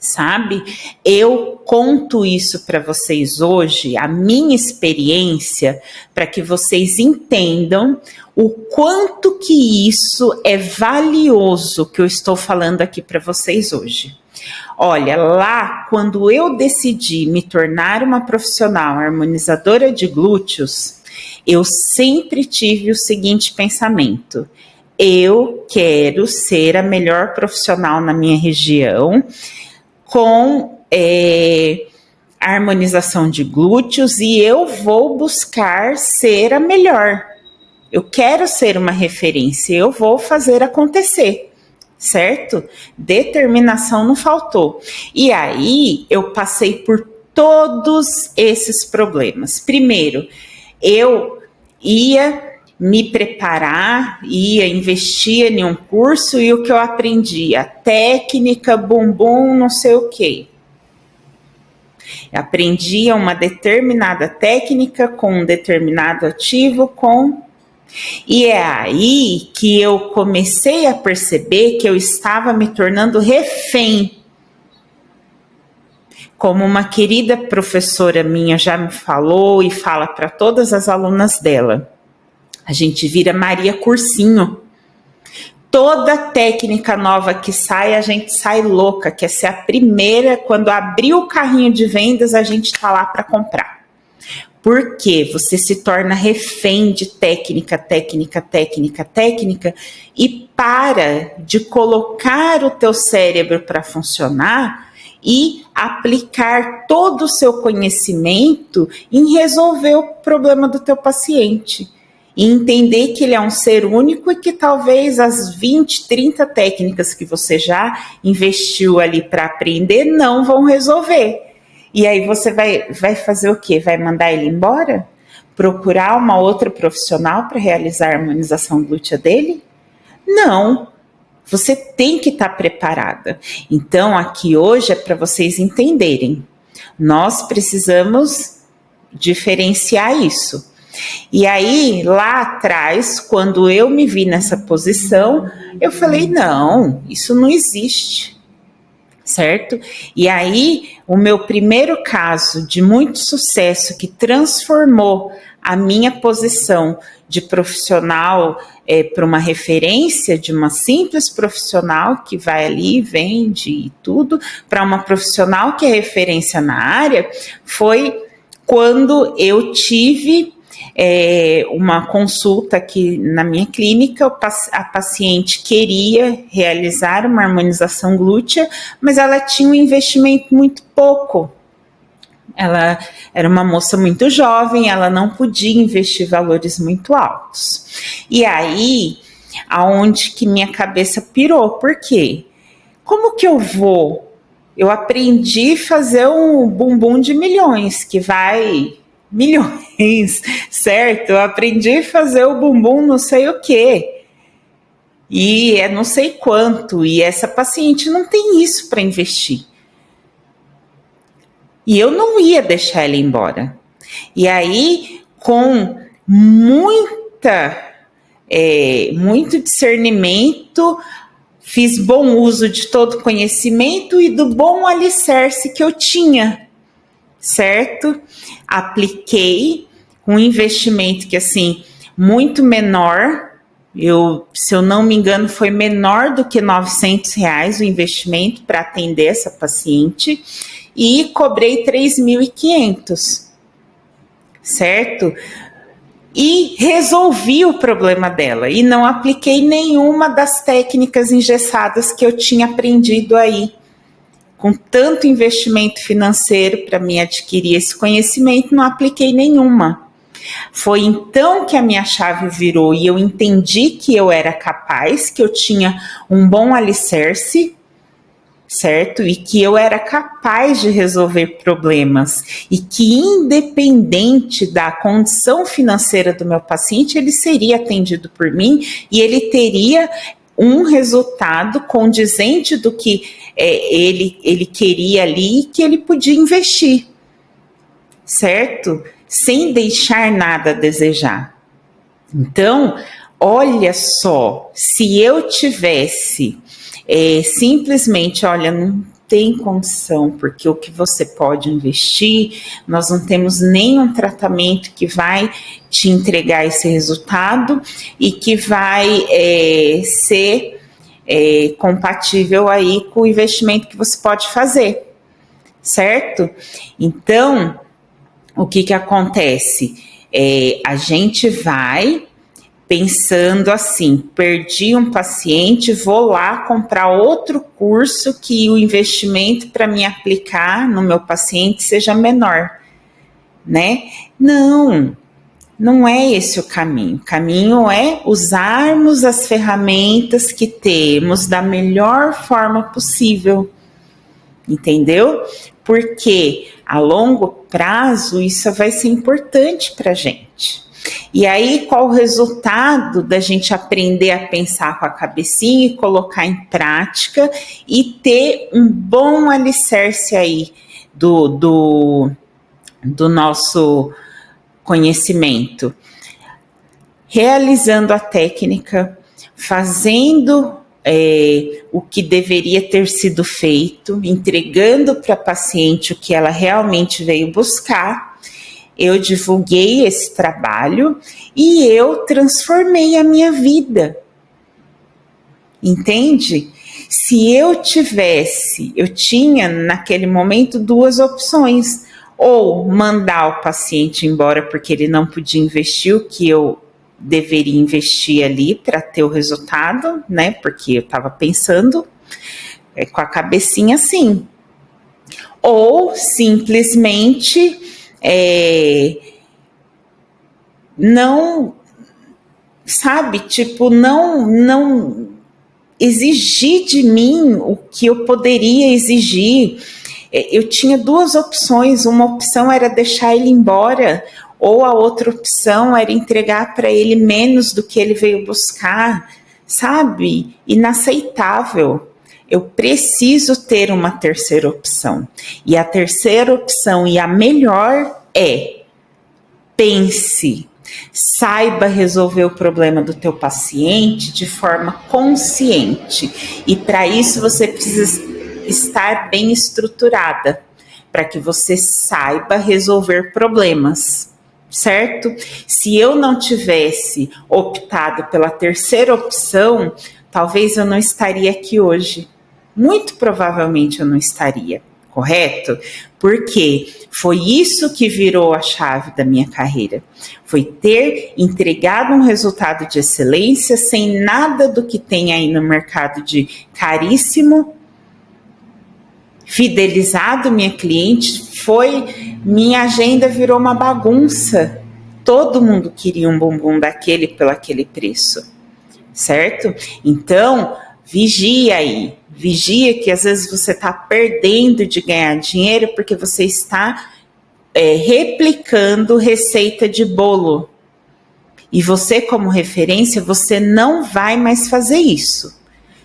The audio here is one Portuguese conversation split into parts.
sabe? Eu conto isso para vocês hoje, a minha experiência, para que vocês entendam o quanto que isso é valioso que eu estou falando aqui para vocês hoje. Olha, lá quando eu decidi me tornar uma profissional harmonizadora de glúteos, eu sempre tive o seguinte pensamento: eu quero ser a melhor profissional na minha região, com harmonização de glúteos, e eu vou buscar ser a melhor. Eu quero ser uma referência, eu vou fazer acontecer, certo? Determinação não faltou. E aí eu passei por todos esses problemas. Primeiro, eu ia me preparar, ia investir em um curso, e o que eu aprendi? A técnica, bumbum, não sei o quê. Eu aprendia uma determinada técnica com um determinado ativo, e é aí que eu comecei a perceber que eu estava me tornando refém. Como uma querida professora minha já me falou e fala para todas as alunas dela, a gente vira Maria Cursinho. Toda técnica nova que sai, a gente sai louca, quer ser a primeira. Quando abrir o carrinho de vendas, a gente está lá para comprar. Porque você se torna refém de técnica, e para de colocar o teu cérebro para funcionar e aplicar todo o seu conhecimento em resolver o problema do teu paciente. E entender que ele é um ser único e que talvez as 20, 30 técnicas que você já investiu ali para aprender não vão resolver. E aí você vai fazer o quê? Vai mandar ele embora? Procurar uma outra profissional para realizar a harmonização glútea dele? Não. Você tem que estar preparada. Então, aqui hoje é para vocês entenderem. Nós precisamos diferenciar isso. E aí, lá atrás, quando eu me vi nessa posição, eu falei, não, isso não existe, certo? E aí, o meu primeiro caso de muito sucesso que transformou a minha posição de profissional para uma referência, de uma simples profissional que vai ali, vende e tudo, para uma profissional que é referência na área, foi quando eu tive uma consulta aqui na minha clínica. A paciente queria realizar uma harmonização glútea, mas ela tinha um investimento muito pouco. Ela era uma moça muito jovem, ela não podia investir valores muito altos. E aí, aonde que minha cabeça pirou? Por quê? Como que eu vou? Eu aprendi a fazer um bumbum de milhões, que vai milhões, certo? Eu aprendi a fazer o bumbum não sei o quê, e é não sei quanto, e essa paciente não tem isso para investir. E eu não ia deixar ela embora. E aí, com muito discernimento, fiz bom uso de todo o conhecimento e do bom alicerce que eu tinha, certo? Apliquei um investimento que, assim, muito menor. Se eu não me engano, foi menor do que R$900 o investimento para atender essa paciente, e cobrei 3.500, certo? E resolvi o problema dela, e não apliquei nenhuma das técnicas engessadas que eu tinha aprendido aí. Com tanto investimento financeiro para mim adquirir esse conhecimento, não apliquei nenhuma. Foi então que a minha chave virou e eu entendi que eu era capaz, que eu tinha um bom alicerce, certo? E que eu era capaz de resolver problemas, e que, independente da condição financeira do meu paciente, ele seria atendido por mim e ele teria um resultado condizente do que ele queria ali e que ele podia investir, certo? Sem deixar nada a desejar. Então, olha só, se eu tivesse simplesmente, olha, não tem condição, porque o que você pode investir, nós não temos nenhum tratamento que vai te entregar esse resultado e que vai ser compatível aí com o investimento que você pode fazer, certo? Então, o que acontece? A gente vai pensando assim, perdi um paciente, vou lá comprar outro curso que o investimento para me aplicar no meu paciente seja menor, né? Não é esse o caminho. O caminho é usarmos as ferramentas que temos da melhor forma possível, entendeu? Porque a longo prazo isso vai ser importante para a gente. E aí, qual o resultado da gente aprender a pensar com a cabecinha e colocar em prática e ter um bom alicerce aí do nosso conhecimento? Realizando a técnica, fazendo o que deveria ter sido feito, entregando para a paciente o que ela realmente veio buscar. Eu divulguei esse trabalho e eu transformei a minha vida. Entende? Se eu tinha naquele momento duas opções: ou mandar o paciente embora porque ele não podia investir o que eu deveria investir ali para ter o resultado, né? Porque eu estava pensando com a cabecinha assim. Ou simplesmente não, sabe, tipo, não exigir de mim o que eu poderia exigir. Eu tinha duas opções, uma opção era deixar ele embora, ou a outra opção era entregar para ele menos do que ele veio buscar, sabe? Inaceitável. Eu preciso ter uma terceira opção. E a terceira opção, e a melhor, pense, saiba resolver o problema do teu paciente de forma consciente. E para isso você precisa estar bem estruturada, para que você saiba resolver problemas, certo? Se eu não tivesse optado pela terceira opção, talvez eu não estaria aqui hoje. Muito provavelmente eu não estaria, correto? Porque foi isso que virou a chave da minha carreira. Foi ter entregado um resultado de excelência sem nada do que tem aí no mercado de caríssimo, fidelizado minha cliente, minha agenda virou uma bagunça. Todo mundo queria um bumbum daquele pelo aquele preço, certo? Então, vigia aí. Vigia que às vezes você está perdendo de ganhar dinheiro porque você está replicando receita de bolo. E você, como referência, você não vai mais fazer isso.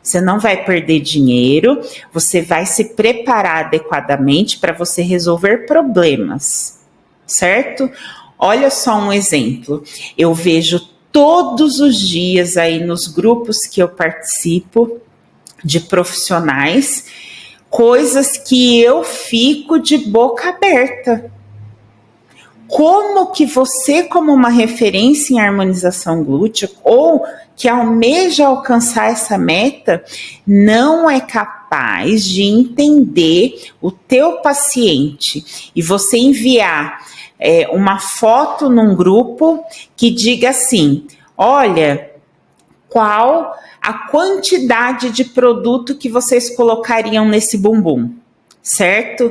Você não vai perder dinheiro, você vai se preparar adequadamente para você resolver problemas, certo? Olha só um exemplo. Eu vejo todos os dias aí nos grupos que eu participo de profissionais, coisas que eu fico de boca aberta. Como que você, como uma referência em harmonização glútea, ou que almeja alcançar essa meta, não é capaz de entender o teu paciente e você enviar uma foto num grupo que diga assim: olha, qual a quantidade de produto que vocês colocariam nesse bumbum, certo?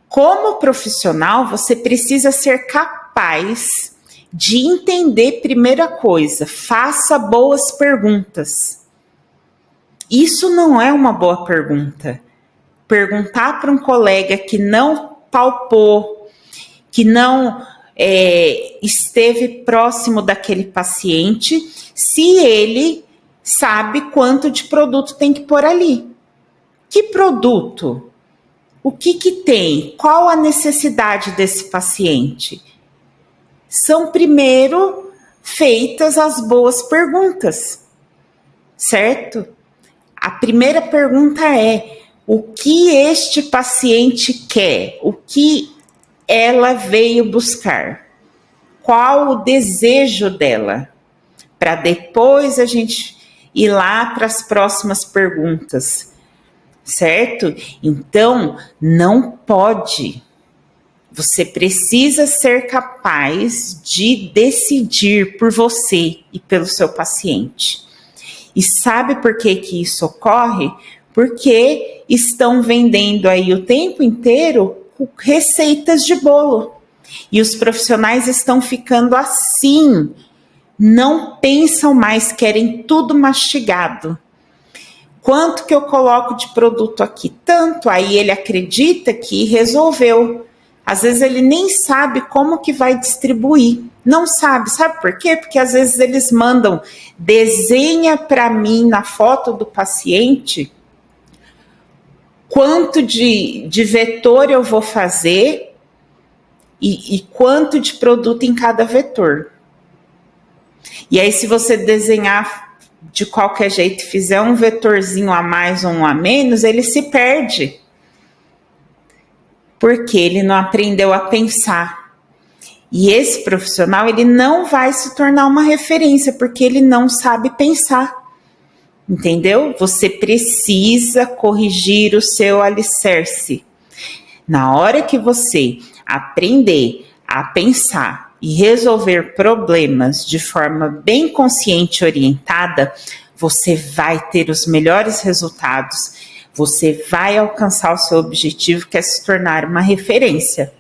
Como profissional, você precisa ser capaz de entender, primeira coisa, faça boas perguntas. Isso não é uma boa pergunta. Perguntar para um colega que não palpou, que não esteve próximo daquele paciente, se ele sabe quanto de produto tem que pôr ali. Que produto? O que tem? Qual a necessidade desse paciente? São primeiro feitas as boas perguntas, certo? A primeira pergunta é: o que este paciente quer, o que ela veio buscar, qual o desejo dela, para depois a gente ir lá para as próximas perguntas, certo? Então, não pode. Você precisa ser capaz de decidir por você e pelo seu paciente. E sabe por que que isso ocorre? Porque estão vendendo aí o tempo inteiro receitas de bolo. E os profissionais estão ficando assim, não pensam mais, querem tudo mastigado. Quanto que eu coloco de produto aqui? Tanto, aí ele acredita que resolveu. Às vezes ele nem sabe como que vai distribuir. Não sabe por quê? Porque às vezes eles mandam, desenha para mim na foto do paciente quanto de vetor eu vou fazer e quanto de produto em cada vetor. E aí se você desenhar de qualquer jeito, fizer um vetorzinho a mais ou um a menos, ele se perde. Porque ele não aprendeu a pensar. E esse profissional, ele não vai se tornar uma referência, porque ele não sabe pensar. Entendeu? Você precisa corrigir o seu alicerce. Na hora que você aprender a pensar e resolver problemas de forma bem consciente e orientada, você vai ter os melhores resultados. Você vai alcançar o seu objetivo, que é se tornar uma referência.